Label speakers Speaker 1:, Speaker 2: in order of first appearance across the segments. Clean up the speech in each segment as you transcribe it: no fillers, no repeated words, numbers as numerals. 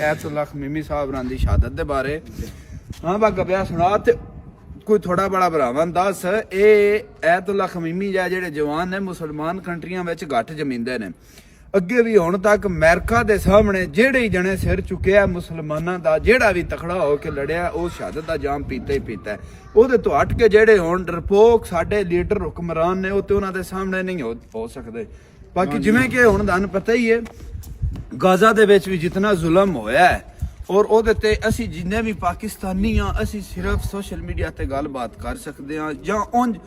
Speaker 1: ऐतुल्ला खमीमी साहब दी शहादत दे बारे। हाँ बा गप्या सुना ते कोई थोड़ा बड़ा भरावन दस। ये ऐतुल्ला खमीमी जेह्ड़े जवान ने मुसलमान कंट्रियां विच घट जमींदे ने। अगे भी हुण तक अमेरिका दे सामने जेड़े ही जने सिर चुकिया मुसलमानां दा, जेड़ा भी तकड़ा हो के लड़िया वो शहादत दा जाम पीता ही पीता है। ਉਹਦੇ ਤੋਂ ਹਟ ਕੇ ਜਿਹੜੇ ਹੁਣ ਡਰਪੋਕ ਸਾਡੇ ਲੀਡਰ ਹੁਕਮਰਾਨ ਨੇ ਉਹ ਤੇ ਉਹਨਾਂ ਦੇ ਸਾਹਮਣੇ ਨਹੀਂ ਹੋ ਸਕਦੇ। ਬਾਕੀ ਜਿਵੇਂ ਕਿ ਹੁਣ ਤੁਹਾਨੂੰ ਪਤਾ ਹੀ ਹੈ ਗਾਜ਼ਾ ਦੇ ਵਿੱਚ ਵੀ ਜਿੰਨਾ ਜ਼ੁਲਮ ਹੋਇਆ ਹੈ ਔਰ ਉਹਦੇ ਤੇ ਅਸੀਂ ਜਿੰਨੇ ਵੀ ਪਾਕਿਸਤਾਨੀ ਆ ਅਸੀਂ ਸਿਰਫ ਸੋਸ਼ਲ ਮੀਡੀਆ ਤੇ ਗੱਲਬਾਤ ਕਰ ਸਕਦੇ ਹਾਂ ਜਾਂ ਉਂਝ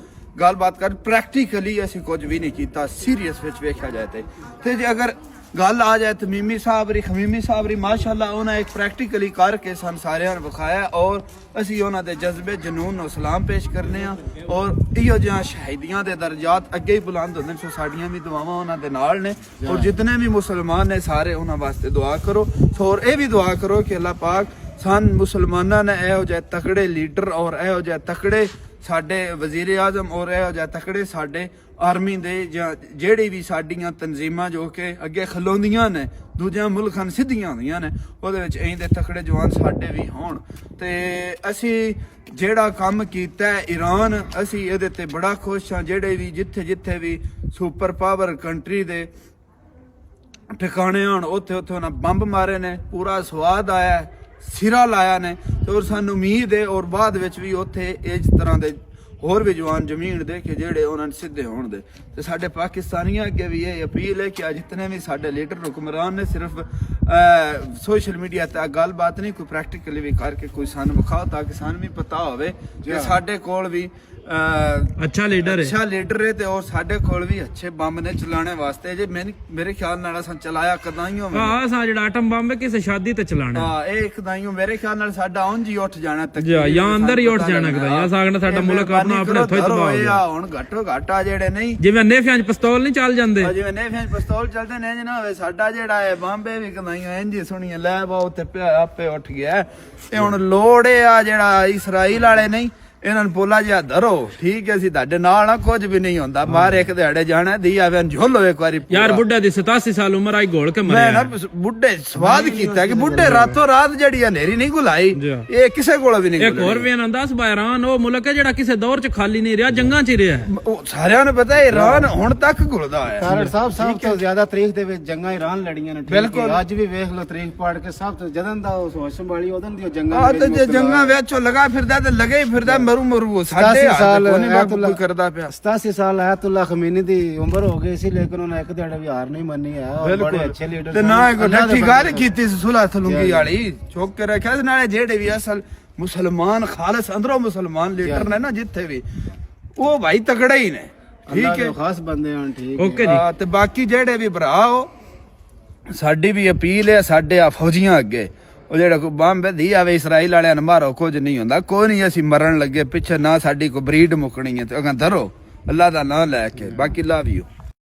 Speaker 1: ਗੱਲਬਾਤ ਕਰ ਪ੍ਰੈਕਟੀਕਲੀ ਅਸੀਂ ਕੁਝ ਵੀ ਨਹੀਂ ਕੀਤਾ ਸੀਰੀਅਸ ਵਿੱਚ ਵੇਖਿਆ ਜਾਏ ਤੇ ਜੇ ਅਗਰ ਗੱਲ ਆ ਜਾਏ ਤਮੀਮੀ ਸਾਹਿਬ ਰੀ ਖਮੀਮੀ ਸਾਹਿਬ ਰੀ ਮਾਸ਼ਾਅੱਲਾ ਉਹਨਾਂ ਇੱਕ ਪ੍ਰੈਕਟੀਕਲੀ ਕਰਕੇ ਸਾਨੂੰ ਸਾਰਿਆਂ ਨੂੰ ਵਿਖਾਇਆ ਔਰ ਅਸੀਂ ਉਹਨਾਂ ਦੇ ਜਜ਼ਬੇ ਜਨੂਨ ਨੂੰ ਸਲਾਮ ਪੇਸ਼ ਕਰਨੇ ਆ ਔਰ ਇਹੋ ਜਿਹਾ ਸ਼ਹੀਦੀਆਂ ਦੇ ਦਰਜਾਤ ਅੱਗੇ ਹੀ ਬੁਲੰਦ ਹੁੰਦੇ ਨੇ। ਸੋ ਸਾਡੀਆਂ ਵੀ ਦੁਆਵਾਂ ਉਹਨਾਂ ਦੇ ਨਾਲ ਨੇ ਔਰ ਜਿਤਨੇ ਵੀ ਮੁਸਲਮਾਨ ਨੇ ਸਾਰੇ ਉਹਨਾਂ ਵਾਸਤੇ ਦੁਆ ਕਰੋ। ਔਰ ਇਹ ਵੀ ਦੁਆ ਕਰੋ ਕਿ ਅੱਲਾਹ ਪਾਕ ਸਾਨ ਮੁਸਲਮਾਨਾਂ ਨੇ ਇਹੋ ਜਿਹੇ ਤਕੜੇ ਲੀਡਰ ਔਰ ਇਹੋ ਜਿਹੇ ਤਕੜੇ ਸਾਡੇ ਵਜ਼ੀਰ ਆਜ਼ਮ ਔਰ ਇਹੋ ਜਿਹੇ ਤਕੜੇ ਸਾਡੇ ਆਰਮੀ ਦੇ ਜਾਂ ਜਿਹੜੀ ਵੀ ਸਾਡੀਆਂ ਤਨਜ਼ੀਮਾਂ ਜੋ ਕਿ ਅੱਗੇ ਖਲੋਂਦੀਆਂ ਨੇ ਦੂਜਿਆਂ ਮੁਲਕਾਂ ਸਿੱਧੀਆਂ ਹੁੰਦੀਆਂ ਨੇ ਉਹਦੇ ਵਿੱਚ ਐਂ ਦੇ ਤਕੜੇ ਜਵਾਨ ਸਾਡੇ ਵੀ ਹੋਣ। ਤੇ ਅਸੀਂ ਜਿਹੜਾ ਕੰਮ ਕੀਤਾ ਹੈ ਈਰਾਨ ਅਸੀਂ ਇਹਦੇ ਤੇ ਬੜਾ ਖੁਸ਼ ਹਾਂ। ਜਿਹੜੇ ਵੀ ਜਿੱਥੇ ਵੀ ਸੁਪਰ ਪਾਵਰ ਕੰਟਰੀ ਦੇ ਠਿਕਾਣੇ ਹੋਣ ਉੱਥੇ ਉਹਨਾਂ ਬੰਬ ਮਾਰੇ ਨੇ, ਪੂਰਾ ਸਵਾਦ ਆਇਆ, ਸਿਰਾ ਲਾਇਆ ਨੇ ਤੇ ਔਰ ਸਾਨੂੰ ਉਮੀਦ ਹੈ ਔਰ ਬਾਅਦ ਵਿੱਚ ਵੀ ਉੱਥੇ ਇਸ ਤਰ੍ਹਾਂ ਦੇ ਹੋਰ ਵੀ ਜਵਾਨ ਜ਼ਮੀਨ ਦੇ ਕਿ ਜਿਹੜੇ ਉਹਨਾਂ ਨੂੰ ਸਿੱਧੇ ਹੋਣ ਦੇ। ਤੇ ਸਾਡੇ ਪਾਕਿਸਤਾਨੀਆਂ ਅੱਗੇ ਵੀ ਇਹ ਅਪੀਲ ਹੈ ਕਿ ਜਿਤਨੇ ਵੀ ਸਾਡੇ ਲੀਡਰ ਹੁਕਮਰਾਨ ਨੇ ਸਿਰਫ ਸੋਸ਼ਲ ਮੀਡੀਆ ਤੇ ਗੱਲਬਾਤ ਨਹੀਂ ਕੋਈ ਪ੍ਰੈਕਟੀਕਲੀ ਵੀ ਕਰਕੇ ਕੋਈ ਸਾਨੂੰ ਵਿਖਾਓ ਤਾਂ ਕਿ ਸਾਨੂੰ ਵੀ ਪਤਾ ਹੋਵੇ ਕਿ ਸਾਡੇ ਕੋਲ ਵੀ ਅੱਛਾ ਲੀਡਰ ਹੈ ਤੇ ਔਰ ਸਾਡੇ ਕੋਲ ਵੀ ਅੱਛੇ ਬੰਬ ਨੇ ਚਲਾਣੇ ਵਾਸਤੇ। ਜੇ ਮੇਰੇ ਖਿਆਲ ਨਾਲ ਅਸਾਂ ਚਲਾਇਆ ਕਦਾਈਓ
Speaker 2: ਅਸਾਂ ਜਿਹੜਾ ਆਟਮ ਬੰਬ ਹੈ ਕਿਸੇ ਸ਼ਾਦੀ ਤੇ ਚਲਾਣਾ
Speaker 1: ਇਹ ਕਦਾਈਓ ਮੇਰੇ ਖਿਆਲ ਨਾਲ ਸਾਡਾ ਉਂਝ ਹੀ ਉੱਠ ਜਾਣਾ ਤੱਕ
Speaker 2: ਜਾਂ ਅੰਦਰ ਹੀ ਉੱਠ ਜਾਣਾ ਕਦਾਈਆ ਸਾਡਾ ਮੁਲਕ ਆਪਣਾ ਆਪਣੇ ਹੱਥੋਂ ਹੀ ਤਬਾਹ ਹੋ ਗਿਆ।
Speaker 1: ਹੁਣ ਘੱਟੋ ਘਾਟਾ ਜਿਹੜੇ ਨਹੀਂ
Speaker 2: ਜਿਵੇਂ ਨੇਫਿਆਂ 'ਚ ਪਿਸਤੌਲ ਨਹੀਂ ਚੱਲ ਜਾਂਦੇ
Speaker 1: ਜਿਵੇਂ ਨੇਫਿਆਂ 'ਚ ਪਿਸਤੌਲ ਚੱਲਦੇ ਨੇ ਇੰਜ ਨਾ ਹੋਵੇ ਸਾਡਾ ਜਿਹੜਾ ਹੈ ਬੰਬੇ ਵੀ ਕਦਾਈਓ ਇੰਜ ਹੀ ਸੁਣੀਏ ਲੈ ਬਾ ਉੱਤੇ ਪਿਆ ਆਪੇ ਉੱਠ ਗਿਆ। ਤੇ ਹੁਣ ਲੋੜ ਆ ਜਿਹੜਾ ਇਸਰਾਈਲ ਵਾਲੇ ਨਹੀਂ ਇਹਨਾਂ ਨੂੰ ਬੋਲਾ ਜਿਹਾ ਧਰੋ ਠੀਕ ਹੈ ਅਸੀਂ ਤੁਹਾਡੇ ਨਾਲ ਆ ਕੁਝ ਵੀ ਨਹੀਂ ਹੁੰਦਾ ਮਾਰ ਇੱਕ ਦਿਹਾੜੇ ਜਾਣਾ ਦੀ ਆਵੇ ਝੋਲੋ ਇੱਕ ਵਾਰੀ
Speaker 2: ਯਾਰ ਬੁੱਢਾ ਦੀ 87 ਸਾਲ ਉਮਰ ਆਈ ਘੋਲ ਕੇ ਮਰਿਆ।
Speaker 1: ਮੈਂ ਨਾ ਬੁੱਢੇ ਸਵਾਦ ਕੀਤਾ ਕਿ ਬੁੱਢੇ ਰਾਤੋਂ ਰਾਤ ਜਿਹੜੀ ਹਨੇਰੀ ਨਹੀਂ ਗੁਲਾਈ ਇਹ ਕਿਸੇ ਕੋਲ ਵੀ ਨਹੀਂ।
Speaker 2: ਇੱਕ ਹੋਰ ਵੀ ਅੰਦਾਜ਼ ਇਰਾਨ ਉਹ ਮੁਲਕ ਹੈ ਜਿਹੜਾ ਕਿਸੇ ਦੌਰ 'ਚ ਖਾਲੀ ਨਹੀਂ ਰਿਹਾ, ਜੰਗਾਂ 'ਚ ਰਿਹਾ।
Speaker 1: ਉਹ ਸਾਰਿਆਂ ਨੂੰ ਪਤਾ ਇਰਾਨ ਹੁਣ ਤੱਕ ਘੁਲਦਾ ਹੈ।
Speaker 3: ਕਾਰਡ ਸਾਹਿਬ ਸਭ ਤੋਂ ਜ਼ਿਆਦਾ ਤਰੀਕ ਦੇ ਵਿੱਚ ਜੰਗਾਂ ਇਰਾਨ ਲੜੀਆਂ ਨੇ। ਬਿਲਕੁਲ ਅੱਜ ਵੀ ਵੇਖ ਲਓ ਤਰੀਕ ਪੜ ਕੇ ਸਭ ਤੋਂ ਜਦੋਂ ਦਾ ਉਹ ਹੋਸ਼ ਸੰਭਾਲੀ ਉਦੋਂ ਦੀ ਜੰਗਾਂ
Speaker 1: ਤੇ ਜੰਗਾਂ ਵਿੱਚ ਲਗਾ ਫਿਰਦਾ ਤੇ ਲੱਗੇ ਹੀ ਫਿਰਦਾ ਮਰੂ
Speaker 3: 87 ਸਾਲ ਆਇਤੁੱਲਾ ਖਮੀਨੀ ਦੀ ਉਮਰ ਹੋ ਗਈ ਸੀ ਲੇਕਿਨ ਉਹਨੇ ਇੱਕ ਦਿਹਾੜਾ ਵੀ ਹਾਰ ਨਹੀਂ ਮੰਨੀ ਹੈ ਔਰ ਬੜੇ ਅੱਛੇ ਲੀਡਰ
Speaker 1: ਤੇ ਨਾ ਕੋਈ ਠੱਠੀ ਗੱਲ ਕੀਤੀ ਸੁਲਾ ਥਲੂੰਗੀ ਵਾਲੀ ਚੁੱਕ ਕੇ ਰੱਖਿਆ ਨਾਲੇ ਜਿਹੜੇ ਵੀ ਅਸਲ ਮੁਸਲਮਾਨ ਖਾਲਸ ਅੰਦਰੋਂ ਮੁਸਲਮਾਨ ਲੀਡਰ ਨੇ ਨਾ ਜਿੱਥੇ ਵੀ ਉਹ ਭਾਈ ਤਕੜੇ ਹੀ ਨੇ ਠੀਕ ਹੈ
Speaker 3: ਖਾਸ ਬੰਦੇ ਹਨ ਠੀਕ
Speaker 2: ਓਕੇ ਜੀ।
Speaker 1: ਤੇ ਬਾਕੀ ਜਿਹੜੇ ਵੀ ਭਰਾ ਹੋ ਸਾਡੀ ਵੀ ਅਪੀਲ ਹੈ ਸਾਡੇ ਆ ਫੌਜੀਆਂ ਅੱਗੇ ਉਹ ਜਿਹੜਾ ਕੋਈ ਬੰਬ ਦੀ ਆਵੇ ਇਸਰਾਈਲ ਵਾਲਿਆਂ ਨੂੰ ਮਾਰੋ ਕੁਝ ਨਹੀਂ ਹੁੰਦਾ ਕੋਈ ਨਹੀਂ ਅਸੀਂ ਮਰਨ ਲੱਗੇ ਪਿੱਛੇ ਨਾ ਸਾਡੀ ਕੋਈ ਬਰੀਡ ਮੁੱਕਣੀ ਹੈ ਤੇ ਅਗਾਂ ਧਰੋ ਅੱਲਾ ਦਾ ਨਾਂ ਲੈ ਕੇ। ਬਾਕੀ ਲਵ ਯੂ।